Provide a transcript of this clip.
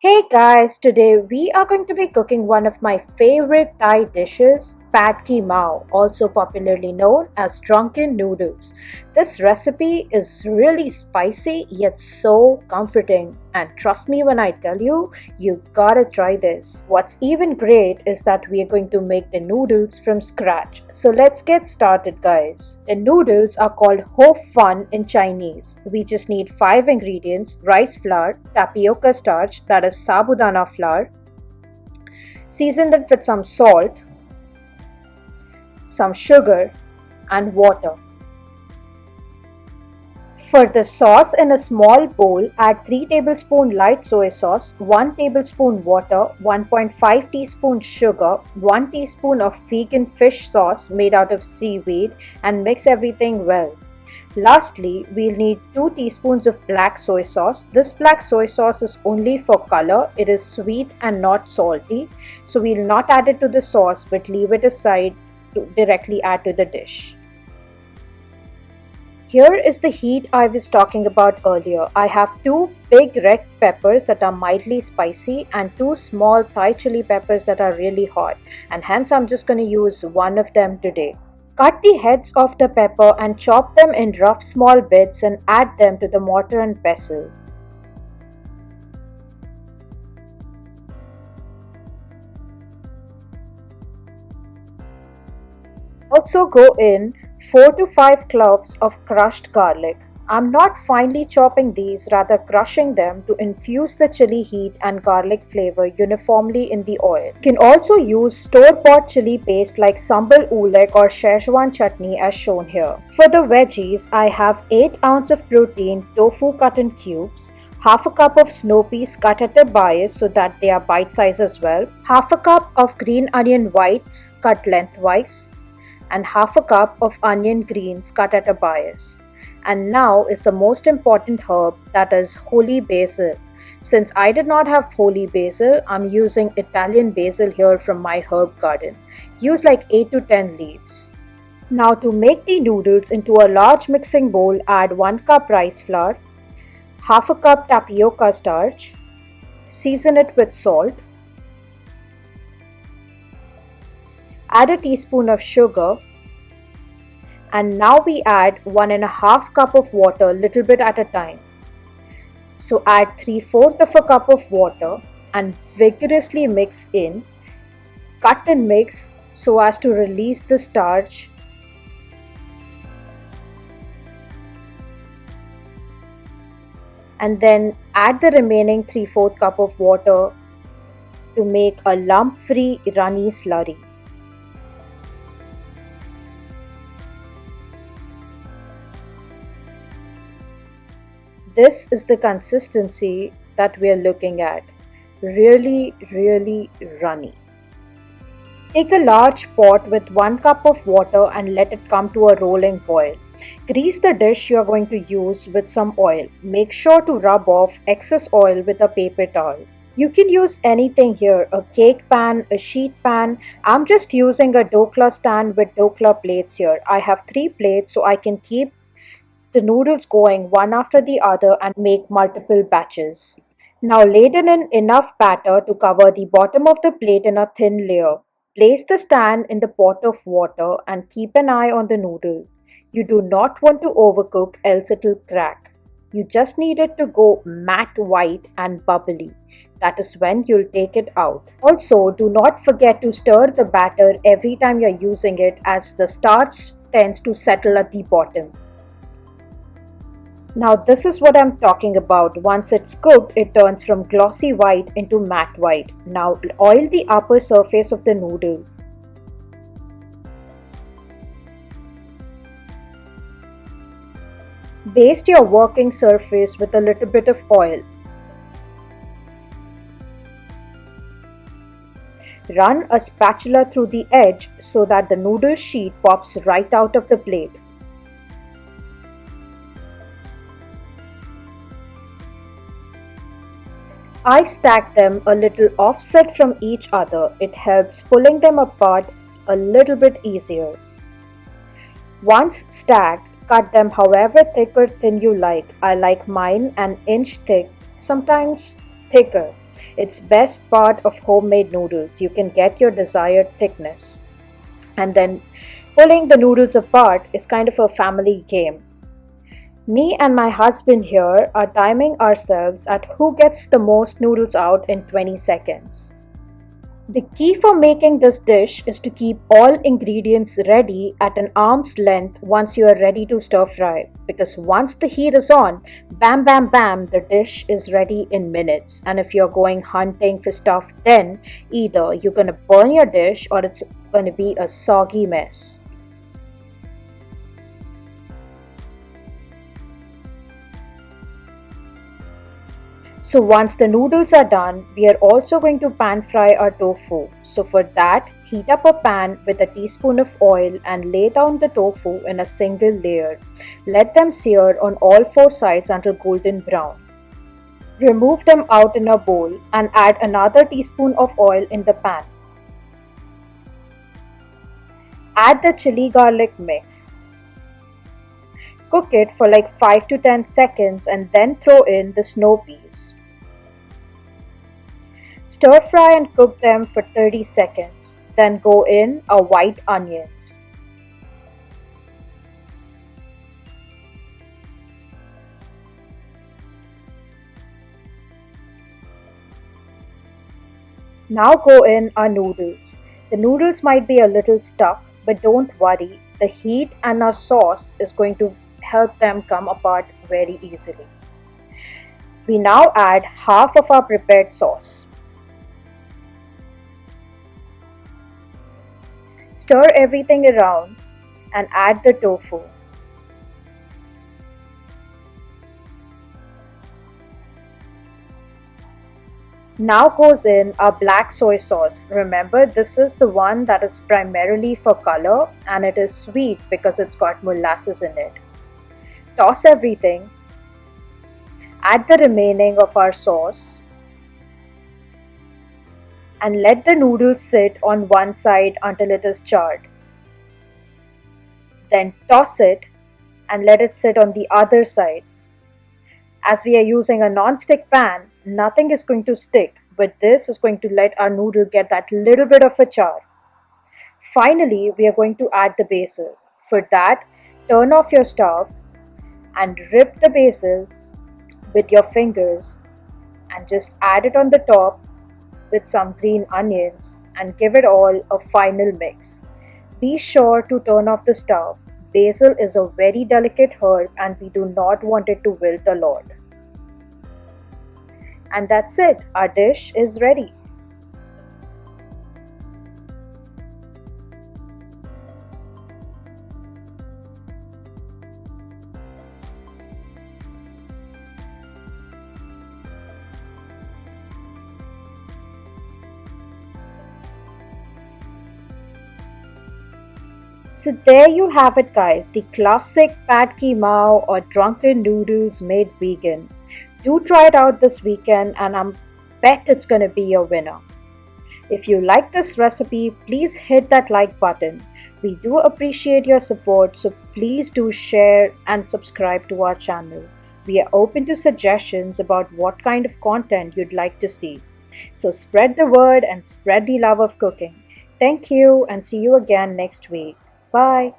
Hey guys, today we are going to be cooking one of my favorite Thai dishes, Kee Mao, also popularly known as Drunken Noodles. This recipe is really spicy yet so comforting, and trust me when I tell you, you gotta try this. What's even great is that we are going to make the noodles from scratch. So let's get started, guys. The noodles are called Ho Fun in Chinese. We just need 5 ingredients: rice flour, tapioca starch, that is sabudana flour, seasoned it with some salt, some sugar, and water. For the sauce, in a small bowl, add 3 tablespoons light soy sauce, 1 tablespoon water, 1.5 teaspoon sugar, 1 teaspoon of vegan fish sauce made out of seaweed, and mix everything well. Lastly, we'll need 2 teaspoons of black soy sauce. This black soy sauce is only for color. It is sweet and not salty. So we'll not add it to the sauce but leave it aside to directly add to the dish. Here is the heat I was talking about earlier. I have 2 big red peppers that are mildly spicy and 2 small Thai chili peppers that are really hot, and hence I'm just going to use one of them today. Cut the heads off the pepper and chop them in rough small bits and add them to the mortar and pestle. Also go in 4 to 5 cloves of crushed garlic. I'm not finely chopping these, rather crushing them to infuse the chili heat and garlic flavor uniformly in the oil. You can also use store-bought chili paste like sambal ulek or Szechuan chutney as shown here. For the veggies, I have 8 ounces of protein tofu cut in cubes, half a cup of snow peas cut at a bias so that they are bite size as well, half a cup of green onion whites cut lengthwise, and half a cup of onion greens cut at a bias. And now is the most important herb, that is holy basil. Since I did not have holy basil, I'm using Italian basil here from my herb garden. Use like 8 to 10 leaves. Now to make the noodles into a large mixing bowl, add 1 cup rice flour, half a cup tapioca starch, season it with salt, add a teaspoon of sugar, and now we add 1.5 cup of water, little bit at a time. So add 3/4 of a cup of water and vigorously mix in. Cut and mix so as to release the starch. And then add the remaining 3/4 cup of water to make a lump-free runny slurry. This is the consistency that we are looking at. Really, really runny. Take a large pot with 1 cup of water and let it come to a rolling boil. Grease the dish you are going to use with some oil. Make sure to rub off excess oil with a paper towel. You can use anything here, a cake pan, a sheet pan. I'm just using a dokla stand with dokla plates here. I have 3 plates so I can keep the noodles going one after the other and make multiple batches. Now ladle in enough batter to cover the bottom of the plate in a thin layer. Place the stand in the pot of water and keep an eye on the noodle. You do not want to overcook, else it will crack. You just need it to go matte white and bubbly. That is when you'll take it out. Also, do not forget to stir the batter every time you're using it, as the starch tends to settle at the bottom. Now this is what I'm talking about. Once it's cooked, it turns from glossy white into matte white. Now oil the upper surface of the noodle. Baste your working surface with a little bit of oil. Run a spatula through the edge so that the noodle sheet pops right out of the plate. I stack them a little offset from each other. It helps pulling them apart a little bit easier. Once stacked, cut them however thick or thin you like. I like mine an inch thick, sometimes thicker. It's best part of homemade noodles. You can get your desired thickness. And then pulling the noodles apart is kind of a family game. Me and my husband here are timing ourselves at who gets the most noodles out in 20 seconds. The key for making this dish is to keep all ingredients ready at an arm's length once you are ready to stir fry. Because once the heat is on, bam bam bam, the dish is ready in minutes. And if you're going hunting for stuff, then either you're gonna burn your dish or it's gonna be a soggy mess. So once the noodles are done, we are also going to pan fry our tofu. So for that, heat up a pan with a teaspoon of oil and lay down the tofu in a single layer. Let them sear on all four sides until golden brown. Remove them out in a bowl and add another teaspoon of oil in the pan. Add the chili garlic mix. Cook it for like 5 to 10 seconds and then throw in the snow peas. Stir fry and cook them for 30 seconds. Then go in our white onions. Now go in our noodles. The noodles might be a little stuck, but don't worry. The heat and our sauce is going to help them come apart very easily. We now add half of our prepared sauce. Stir everything around and add the tofu. Now goes in our black soy sauce. Remember, this is the one that is primarily for color and it is sweet because it's got molasses in it. Toss everything. Add the remaining of our sauce and let the noodles sit on one side until it is charred. Then toss it and let it sit on the other side. As we are using a non-stick pan, nothing is going to stick, but this is going to let our noodle get that little bit of a char. Finally, we are going to add the basil. For that, turn off your stove and rip the basil with your fingers and just add it on the top with some green onions and give it all a final mix. Be sure to turn off the stove. Basil is a very delicate herb and we do not want it to wilt a lot. And that's it, our dish is ready. So there you have it guys, the classic Kee Mao or Drunken Noodles made vegan. Do try it out this weekend and I bet it's gonna be a winner. If you like this recipe, please hit that like button. We do appreciate your support, so please do share and subscribe to our channel. We are open to suggestions about what kind of content you'd like to see. So spread the word and spread the love of cooking. Thank you and see you again next week. Bye.